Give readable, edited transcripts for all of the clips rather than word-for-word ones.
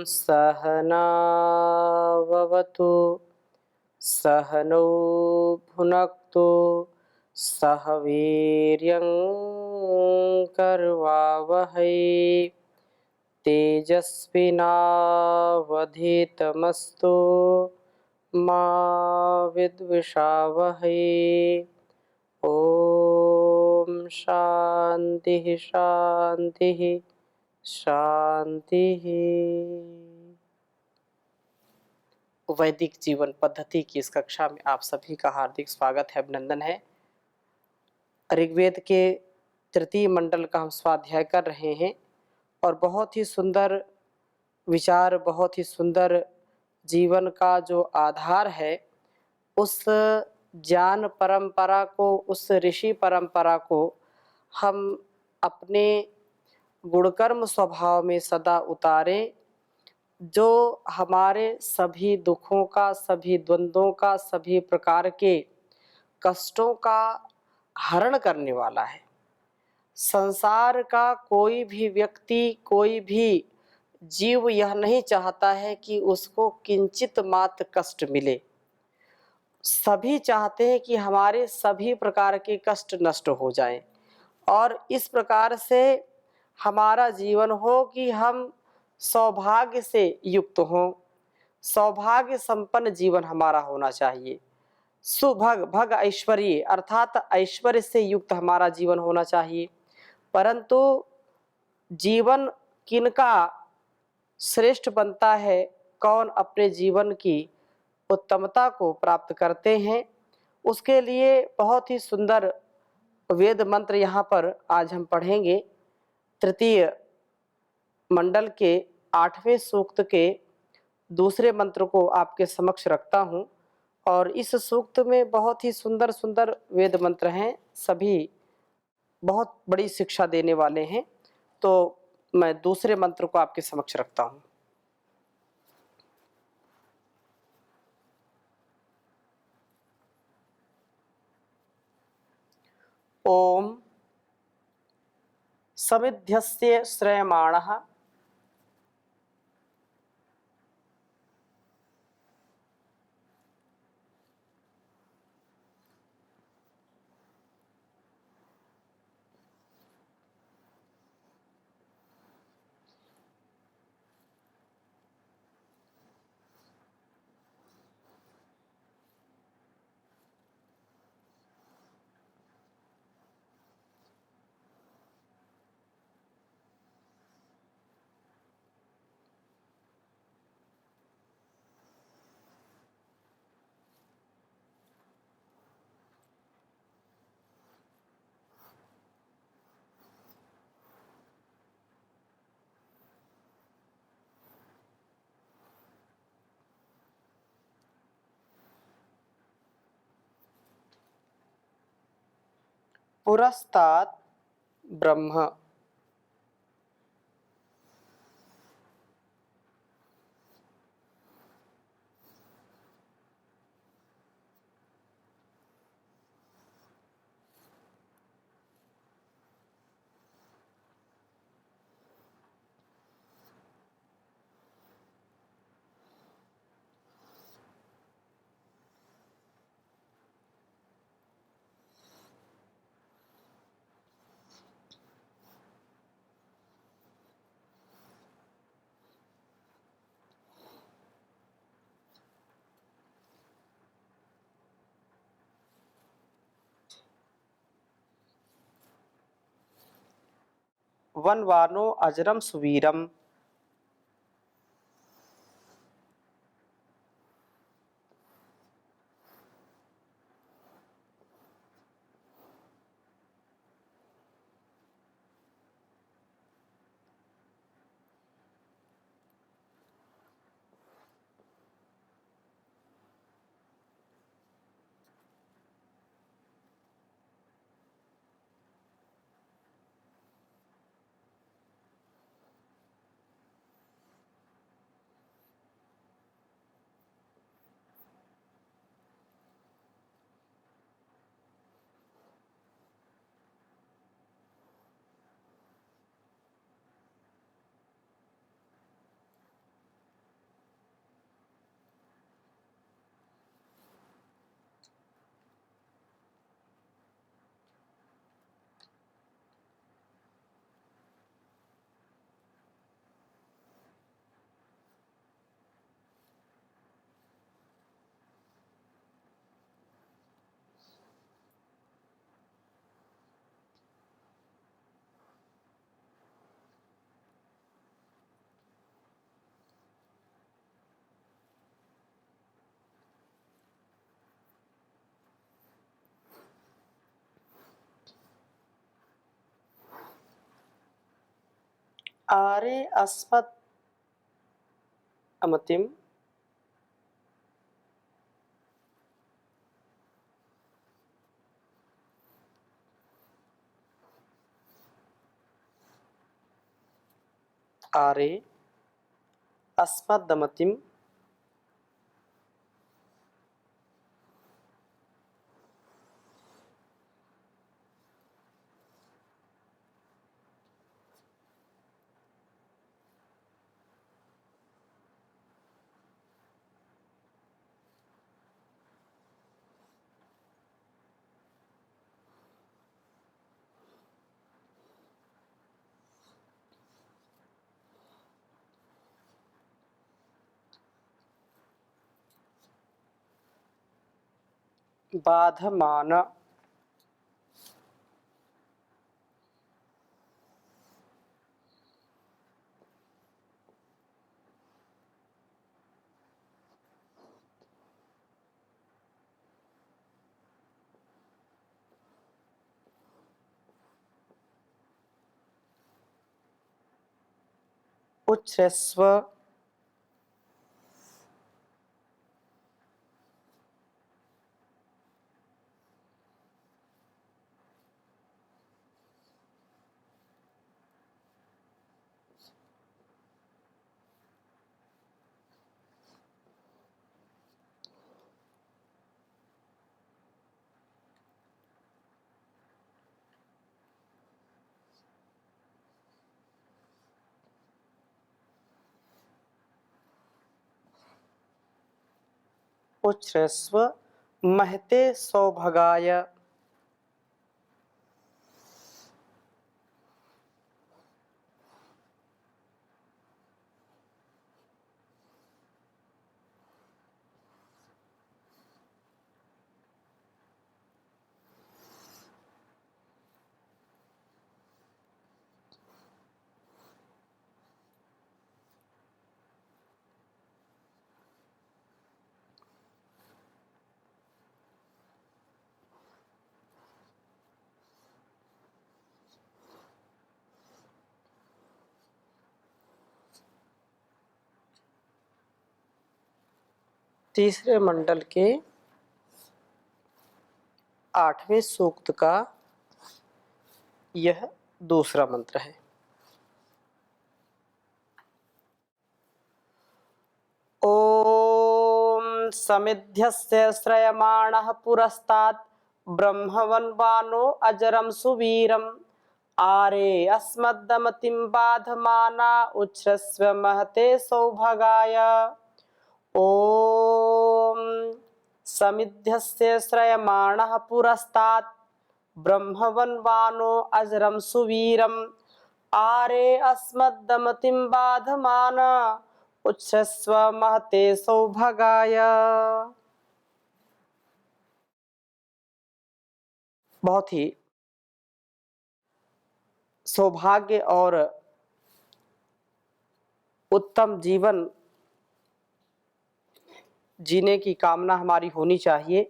सहनाववतु सहनौ भुनक्तु सह वीर्यं करवावहै तेजस्विनावधीतमस्तु मा विद्विषावहै। ओम शांति शांति शांति। वैदिक जीवन पद्धति की इस कक्षा में आप सभी का हार्दिक स्वागत है, अभिनंदन है। ऋग्वेद के तृतीय मंडल का हम स्वाध्याय कर रहे हैं और बहुत ही सुंदर विचार, बहुत ही सुंदर जीवन का जो आधार है, उस ज्ञान परंपरा को, उस ऋषि परंपरा को हम अपने गुणकर्म स्वभाव में सदा उतारें, जो हमारे सभी दुखों का, सभी द्वंद्वों का, सभी प्रकार के कष्टों का हरण करने वाला है। संसार का कोई भी व्यक्ति, कोई भी जीव यह नहीं चाहता है कि उसको किंचित मात्र कष्ट मिले। सभी चाहते हैं कि हमारे सभी प्रकार के कष्ट नष्ट हो जाएं और इस प्रकार से हमारा जीवन हो कि हम सौभाग्य से युक्त हों। सौभाग्य संपन्न जीवन हमारा होना चाहिए। सुभग भग ऐश्वर्य अर्थात ऐश्वर्य से युक्त हमारा जीवन होना चाहिए। परंतु जीवन किनका श्रेष्ठ बनता है, कौन अपने जीवन की उत्तमता को प्राप्त करते हैं, उसके लिए बहुत ही सुंदर वेद मंत्र यहाँ पर आज हम पढ़ेंगे। तृतीय मंडल के 8वें सूक्त के दूसरे मंत्र को आपके समक्ष रखता हूँ और इस सूक्त में बहुत ही सुंदर सुंदर वेद मंत्र हैं, सभी बहुत बड़ी शिक्षा देने वाले हैं। तो मैं दूसरे मंत्र को आपके समक्ष रखता हूँ। ओम समिध्यस्य श्रयमाणः पुरस्तात् ब्रह्म। वनवानो अजरम सुवीरम। आरे अस्मत् अमतिम आरे अस्मदमतिम बाधमान उच्छ्रस्व उच्छ्रस्व महते सौभगाय तीसरे मंडल के 8वें सूक्त का यह दूसरा मंत्र है। ओम समिध्यस्य श्रयमाणः पुरस्तात् ब्रह्मवन्वानो अजरम सुवीरम आरे अस्मद्दमतिं बाधमाना उच्छ्रस्व महते सौभगाय। ओम समिध्यस्य श्रयमाणः पुरस्तात् ब्रह्मवन्वानो अजरम सुवीरम आरे अस्मद्दमतिं बाधमाना उच्छ्रस्व महते सौभगाय। बहुत ही सौभाग्य और उत्तम जीवन जीने की कामना हमारी होनी चाहिए।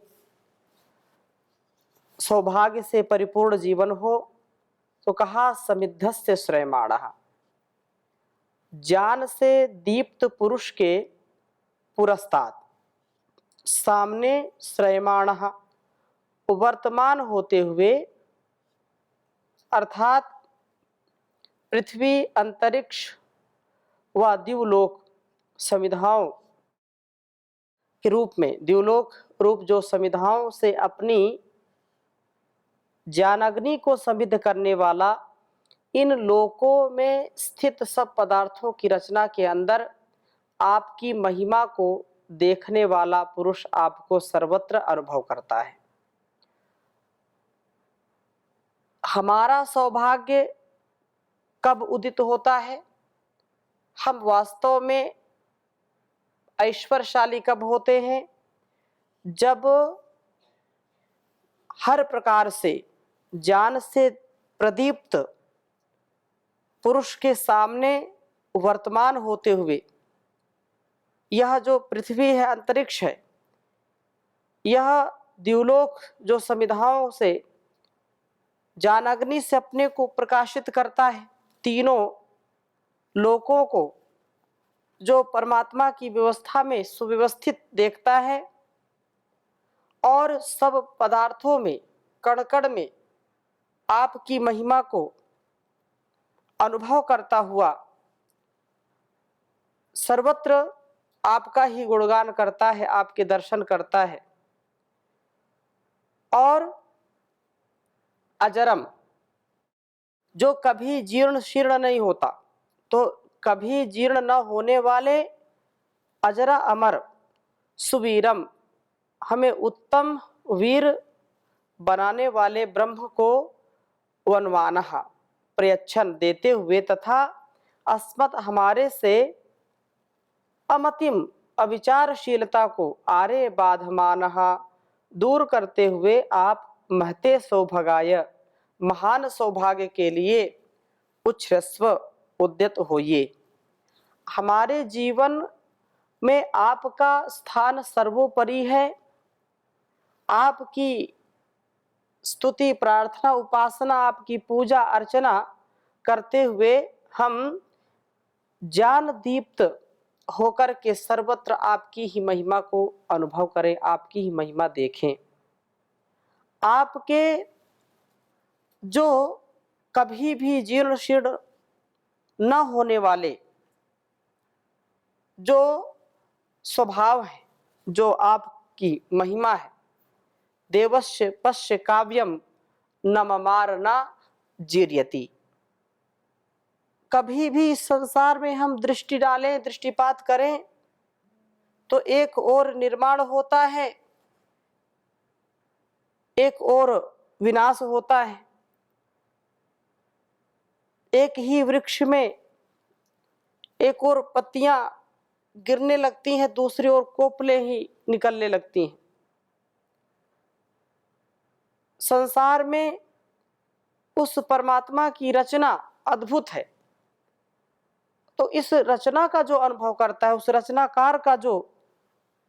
सौभाग्य से परिपूर्ण जीवन हो तो कहा समिद्धस्य श्रयमाणः, ज्ञान से दीप्त पुरुष के पुरस्तात् सामने श्रयमाणः वर्तमान होते हुए अर्थात पृथ्वी अंतरिक्ष व द्युलोक समिधाओं के रूप में, द्युलोक रूप जो समिधाओं से अपनी ज्ञानाग्नि को समिद्ध करने वाला, इन लोकों में स्थित सब पदार्थों की रचना के अंदर आपकी महिमा को देखने वाला पुरुष आपको सर्वत्र अनुभव करता है। हमारा सौभाग्य कब उदित होता है, हम वास्तव में ऐश्वर्यशाली कब होते हैं, जब हर प्रकार से ज्ञान से प्रदीप्त पुरुष के सामने वर्तमान होते हुए यह जो पृथ्वी है, अंतरिक्ष है, यह द्युलोक जो समिधाओं से ज्ञानाग्नि से अपने को प्रकाशित करता है, तीनों लोकों को जो परमात्मा की व्यवस्था में सुव्यवस्थित देखता है और सब पदार्थों में कण कण में आपकी महिमा को अनुभव करता हुआ सर्वत्र आपका ही गुणगान करता है, आपके दर्शन करता है। और अजरम जो कभी जीर्ण शीर्ण नहीं होता, तो कभी जीर्ण न होने वाले अजरा अमर सुवीरम हमें उत्तम वीर बनाने वाले ब्रह्म को वनवानः प्रयच्छन देते हुए तथा अस्मत् हमारे से अमतिम अविचारशीलता को आरे बाधमानः दूर करते हुए आप महते सौभागाय महान सौभाग्य के लिए उच्छ्रस्व उद्यत होइए। हमारे जीवन में आपका स्थान सर्वोपरि है। आपकी स्तुति प्रार्थना उपासना आपकी पूजा अर्चना करते हुए हम ज्ञान दीप्त होकर के सर्वत्र आपकी ही महिमा को अनुभव करें, आपकी ही महिमा देखें। आपके जो कभी भी जीर्ण शीर्ण न होने वाले जो स्वभाव है, जो आपकी महिमा है, देवस्य पश्य काव्यम न ममार न जीर्यति। कभी भी इस संसार में हम दृष्टि डालें, दृष्टिपात करें तो एक और निर्माण होता है, एक और विनाश होता है। एक ही वृक्ष में एक और पत्तियां गिरने लगती हैं, दूसरी ओर कोपले ही निकलने लगती हैं। संसार में उस परमात्मा की रचना अद्भुत है। तो इस रचना का जो अनुभव करता है, उस रचनाकार का जो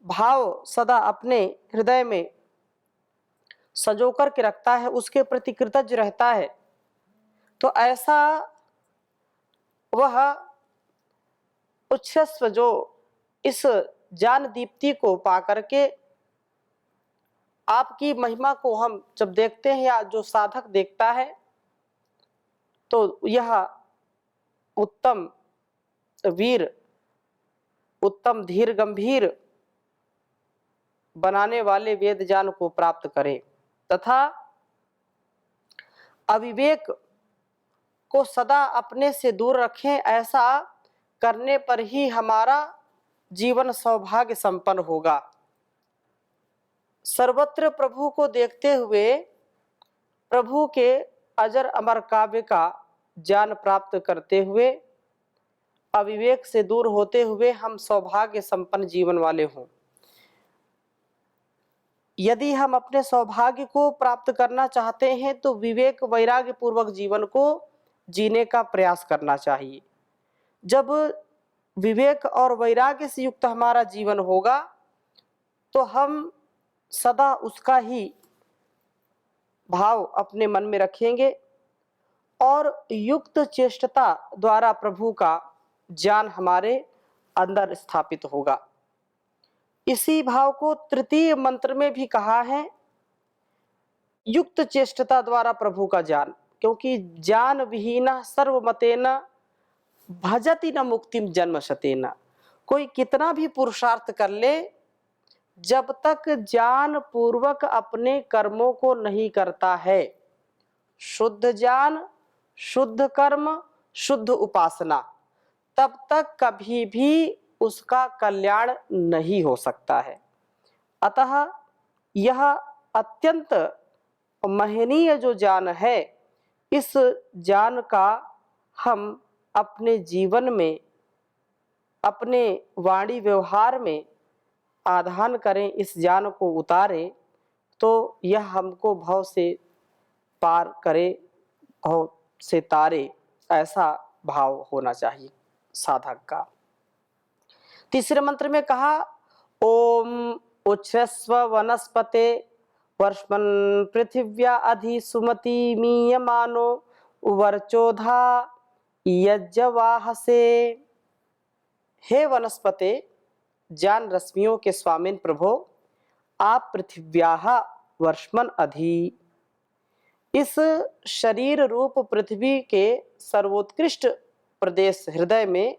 भाव सदा अपने हृदय में संजो कर के रखता है, उसके प्रति कृतज्ञ रहता है, तो ऐसा वह उच्छ्वस जो इस ज्ञान दीप्ति को पा करके आपकी महिमा को हम जब देखते हैं या जो साधक देखता है, तो यह उत्तम वीर, उत्तम धीर गंभीर बनाने वाले वेद ज्ञान को प्राप्त करें तथा अविवेक को सदा अपने से दूर रखें। ऐसा करने पर ही हमारा जीवन सौभाग्य संपन्न होगा। सर्वत्र प्रभु को देखते हुए प्रभु के अजर अमर काव्य का ज्ञान प्राप्त करते हुए अविवेक से दूर होते हुए हम सौभाग्य संपन्न जीवन वाले हों। यदि हम अपने सौभाग्य को प्राप्त करना चाहते हैं तो विवेक वैराग्य पूर्वक जीवन को जीने का प्रयास करना चाहिए। जब विवेक और वैराग्य से युक्त हमारा जीवन होगा तो हम सदा उसका ही भाव अपने मन में रखेंगे और युक्त चेष्टता द्वारा प्रभु का ज्ञान हमारे अंदर स्थापित होगा। इसी भाव को तृतीय मंत्र में भी कहा है, युक्त चेष्टता द्वारा प्रभु का ज्ञान, क्योंकि ज्ञान विहीन सर्वमतेन भजति न मुक्तिम जन्मशतेन। कोई कितना भी पुरुषार्थ कर ले, जब तक ज्ञान पूर्वक अपने कर्मों को नहीं करता है, शुद्ध ज्ञान, शुद्ध कर्म, शुद्ध उपासना, तब तक कभी भी उसका कल्याण नहीं हो सकता है। अतः यह अत्यंत महनीय जो ज्ञान है, इस ज्ञान का हम अपने जीवन में, अपने वाणी व्यवहार में आधान करें, इस ज्ञान को उतारें, तो यह हमको भव से पार करे, भव से तारे, ऐसा भाव होना चाहिए साधक का। तीसरे मंत्र में कहा, ओम उच्छ्वस्व वनस्पते वर्ष्मन् पृथिव्या अधि सुमति मीयमानो वर्चोधा यज्जवाह से। हे वनस्पते, ज्ञान रश्मियों के स्वामिन प्रभो, आप पृथिव्याः वर्ष्मन् अधि। इस शरीर रूप पृथ्वी के सर्वोत्कृष्ट प्रदेश हृदय में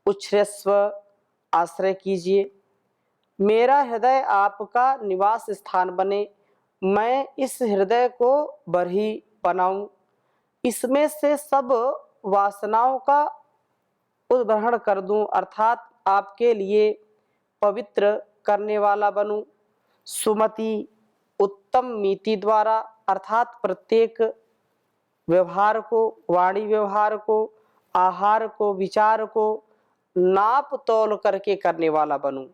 उच्छ्रस्व, आश्रय कीजिए। मेरा हृदय आपका निवास स्थान बने। मैं इस हृदय को बरही बनाऊं, इसमें से सब वासनाओं का उद्ग्रहण कर दूं, अर्थात आपके लिए पवित्र करने वाला बनूं। सुमति, उत्तम मीति द्वारा, अर्थात प्रत्येक व्यवहार को, वाणी व्यवहार को, आहार को, विचार को नाप तोल करके करने वाला बनूं।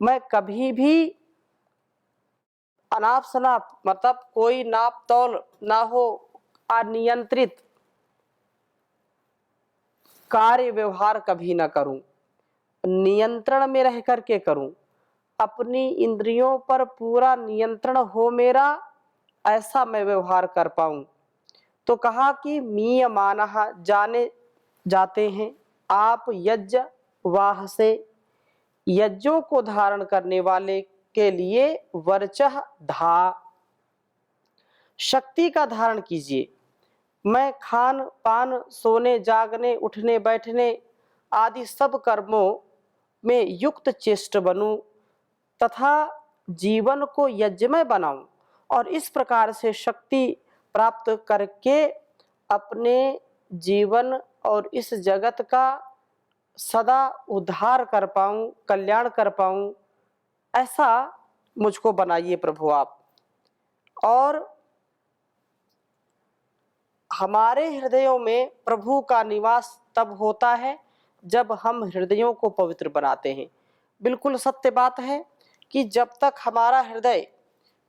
मैं कभी भी अनाप शनाप, मतलब कोई नाप तोल ना हो, अनियंत्रित कार्य व्यवहार कभी ना करूं, नियंत्रण में रह करके करूं, अपनी इंद्रियों पर पूरा नियंत्रण हो मेरा, ऐसा मैं व्यवहार कर पाऊं। तो कहा कि मीयमानः, जाने जाते हैं आप यज्ञ वाह से, यज्ञों को धारण करने वाले के लिए वर्चः धा, शक्ति का धारण कीजिए। मैं खान पान, सोने जागने, उठने बैठने आदि सब कर्मों में युक्त चेष्ट बनूं तथा जीवन को यज्ञमय बनाऊं, और इस प्रकार से शक्ति प्राप्त करके अपने जीवन और इस जगत का सदा उद्धार कर पाऊं, कल्याण कर पाऊं, ऐसा मुझको बनाइए प्रभु आप। और हमारे हृदयों में प्रभु का निवास तब होता है जब हम हृदयों को पवित्र बनाते हैं। बिल्कुल सत्य बात है कि जब तक हमारा हृदय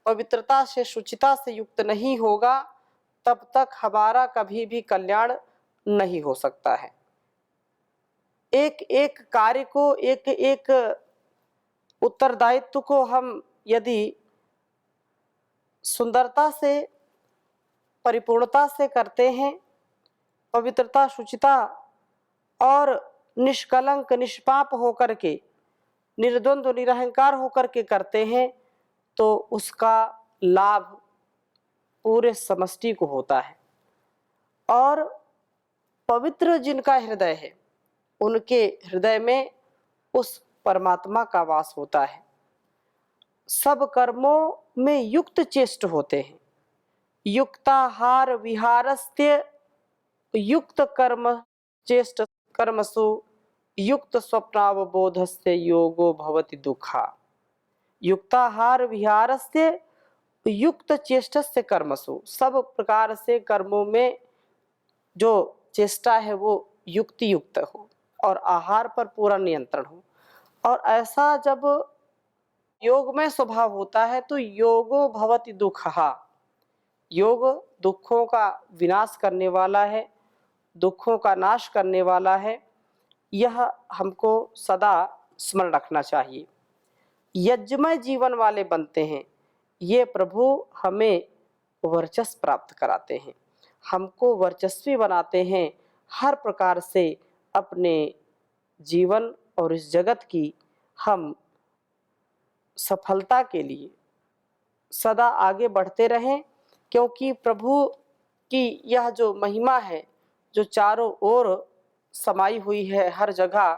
पवित्रता से, शुचिता से युक्त नहीं होगा, तब तक हमारा कभी भी कल्याण नहीं हो सकता है। एक एक कार्य को, एक एक उत्तरदायित्व को हम यदि सुंदरता से, परिपूर्णता से करते हैं, पवित्रता, शुचिता और निष्कलंक, निष्पाप होकर के, निर्द्वंद्व, निरहंकार होकर के करते हैं, तो उसका लाभ पूरे समष्टि को होता है। और पवित्र जिनका हृदय है, उनके हृदय में उस परमात्मा का वास होता है। सब कर्मों में युक्त चेष्ट होते हैं। युक्ताहार विहारस्य युक्त कर्म चेष्ट कर्मसु युक्त स्वप्नावबोधस्य योगो भवति दुःखा। युक्ताहार विहारस्य युक्त चेष्टस्य कर्मसु, सब प्रकार से कर्मों में जो चेष्टा है वो युक्ति युक्त हो और आहार पर पूरा नियंत्रण हो। और ऐसा जब योग में स्वभाव होता है तो योगो भवति दुःखा, योग दुखों का विनाश करने वाला है, दुखों का नाश करने वाला है। यह हमको सदा स्मरण रखना चाहिए। यज्ञमय जीवन वाले बनते हैं, ये प्रभु हमें वर्चस्व प्राप्त कराते हैं, हमको वर्चस्वी बनाते हैं। हर प्रकार से अपने जीवन और इस जगत की हम सफलता के लिए सदा आगे बढ़ते रहें, क्योंकि प्रभु की यह जो महिमा है, जो चारों ओर समाई हुई है, हर जगह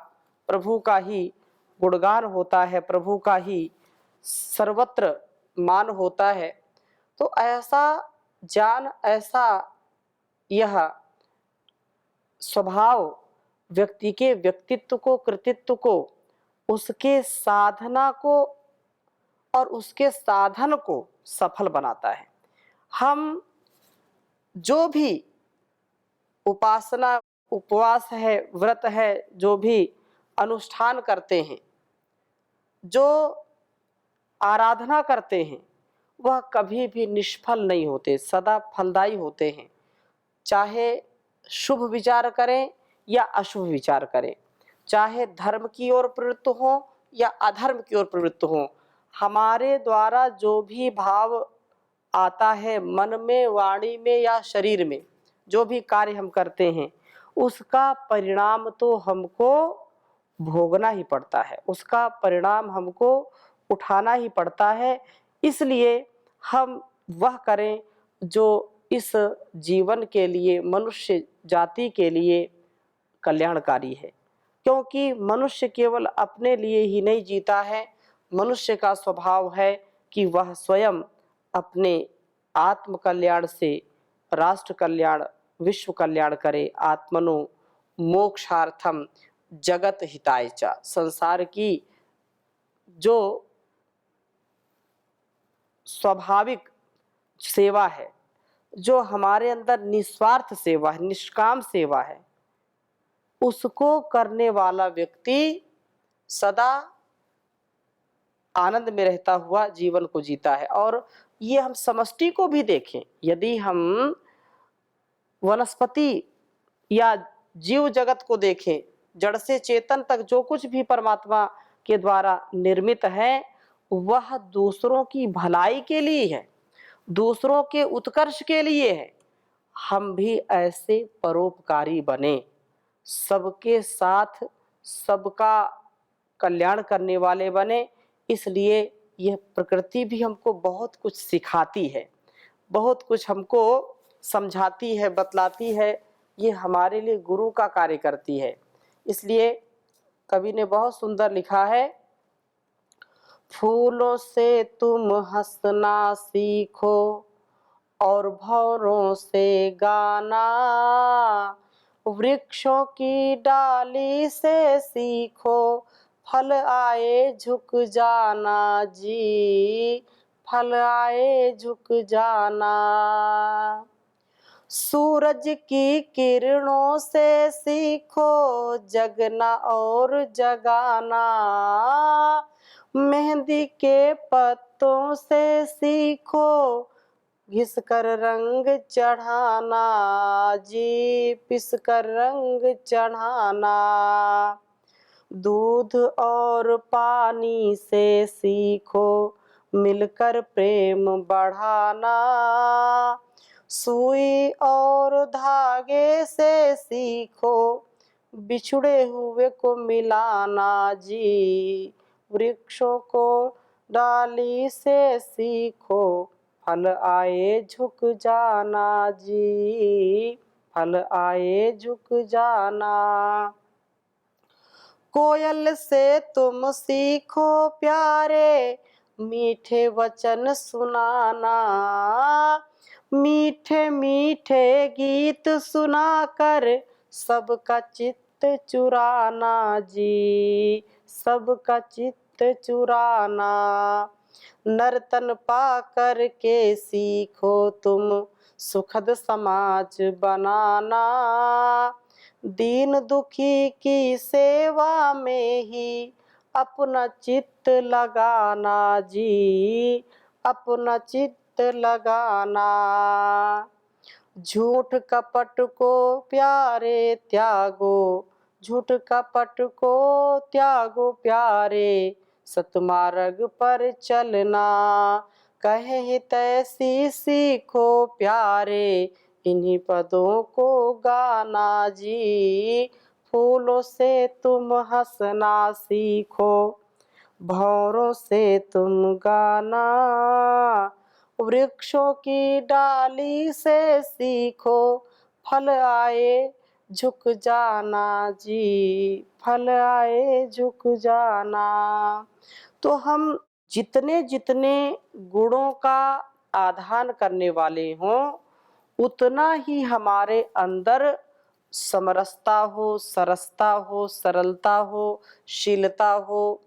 प्रभु का ही गुणगान होता है, प्रभु का ही सर्वत्र मान होता है। तो ऐसा ज्ञान, ऐसा यह स्वभाव व्यक्ति के व्यक्तित्व को, कृतित्व को, उसके साधना को और उसके साधन को सफल बनाता है। हम जो भी उपासना, उपवास है, व्रत है, जो भी अनुष्ठान करते हैं, जो आराधना करते हैं, वह कभी भी निष्फल नहीं होते, सदा फलदायी होते हैं। चाहे शुभ विचार करें या अशुभ विचार करें, चाहे धर्म की ओर प्रवृत्त हो या अधर्म की ओर प्रवृत्त हो, हमारे द्वारा जो भी भाव आता है मन में, वाणी में या शरीर में, जो भी कार्य हम करते हैं, उसका परिणाम तो हमको भोगना ही पड़ता है, उसका परिणाम हमको उठाना ही पड़ता है। इसलिए हम वह करें जो इस जीवन के लिए, मनुष्य जाति के लिए कल्याणकारी है। क्योंकि मनुष्य केवल अपने लिए ही नहीं जीता है, मनुष्य का स्वभाव है कि वह स्वयं अपने आत्म कल्याण से राष्ट्र कल्याण, विश्व कल्याण करे। आत्मनो मोक्षार्थम जगत हिताय च, संसार की जो स्वाभाविक सेवा है, जो हमारे अंदर निस्वार्थ सेवा है, निष्काम सेवा है, उसको करने वाला व्यक्ति सदा आनंद में रहता हुआ जीवन को जीता है। और ये हम समष्टि को भी देखें, यदि हम वनस्पति या जीव जगत को देखें, जड़ से चेतन तक जो कुछ भी परमात्मा के द्वारा निर्मित है, वह दूसरों की भलाई के लिए है, दूसरों के उत्कर्ष के लिए है। हम भी ऐसे परोपकारी बने, सबके साथ सबका कल्याण करने वाले बने। इसलिए यह प्रकृति भी हमको बहुत कुछ सिखाती है, बहुत कुछ हमको समझाती है, बतलाती है। ये हमारे लिए गुरु का कार्य करती है। इसलिए कवि ने बहुत सुंदर लिखा है, फूलों से तुम हंसना सीखो और भंवरों से गाना, वृक्षों की डाली से सीखो फल आए झुक जाना जी, फल आए झुक जाना। सूरज की किरणों से सीखो जगना और जगाना, मेहंदी के पत्तों से सीखो घिस कर रंग चढ़ाना जी, पिस कर रंग चढ़ाना। दूध और पानी से सीखो मिलकर प्रेम बढ़ाना, सुई और धागे से सीखो बिछड़े हुए को मिलाना जी, वृक्षों को डाली से सीखो फल आए झुक जाना जी, फल आए झुक जाना। कोयल से तुम सीखो प्यारे मीठे वचन सुनाना, मीठे मीठे गीत सुनाकर सबका चित्त चुराना जी, सबका चित्त चुराना। नर्तन पा कर के सीखो तुम सुखद समाज बनाना, दीन दुखी की सेवा में ही अपना चित्त लगाना जी, अपना चित्त लगाना। झूठ कपट को प्यारे त्यागो, झूठ कपट को त्यागो प्यारे, सतमार्ग पर चलना, कहे तैसी सीखो प्यारे, इन्हीं पदों को गाना जी। फूलों से तुम हंसना सीखो, भंवरों से तुम गाना, वृक्षों की डाली से सीखो फल आए झुक जाना जी, फल आए झुक जाना। तो हम जितने जितने गुणों का आधान करने वाले हों, उतना ही हमारे अंदर समरसता हो, सरसता हो, सरलता हो, शीलता हो,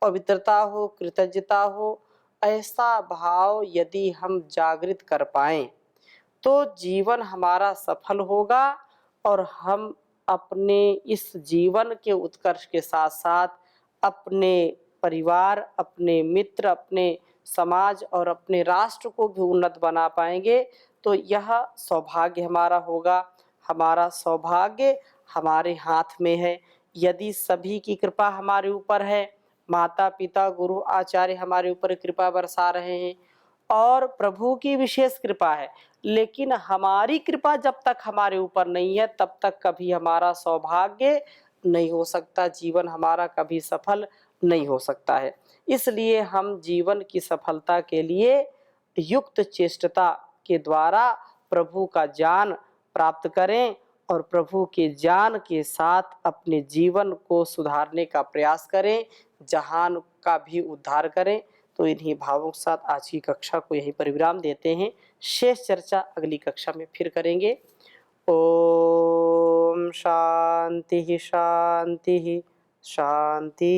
पवित्रता हो, कृतज्ञता हो। ऐसा भाव यदि हम जागृत कर पाएं तो जीवन हमारा सफल होगा और हम अपने इस जीवन के उत्कर्ष के साथ साथ अपने परिवार, अपने मित्र, अपने समाज और अपने राष्ट्र को भी उन्नत बना पाएंगे। तो यह सौभाग्य हमारा होगा। हमारा सौभाग्य हमारे हाथ में है। यदि सभी की कृपा हमारे ऊपर है, माता पिता गुरु आचार्य हमारे ऊपर कृपा बरसा रहे हैं और प्रभु की विशेष कृपा है, लेकिन हमारी कृपा जब तक हमारे ऊपर नहीं है तब तक कभी हमारा सौभाग्य नहीं हो सकता, जीवन हमारा कभी सफल नहीं हो सकता है। इसलिए हम जीवन की सफलता के लिए युक्त चेष्टता के द्वारा प्रभु का ज्ञान प्राप्त करें और प्रभु के ज्ञान के साथ अपने जीवन को सुधारने का प्रयास करें, जहान का भी उद्धार करें। तो इन्हीं भावों के साथ आज की कक्षा को यहीं पर विराम देते हैं। शेष चर्चा अगली कक्षा में फिर करेंगे। ओम शांति शांति शांति।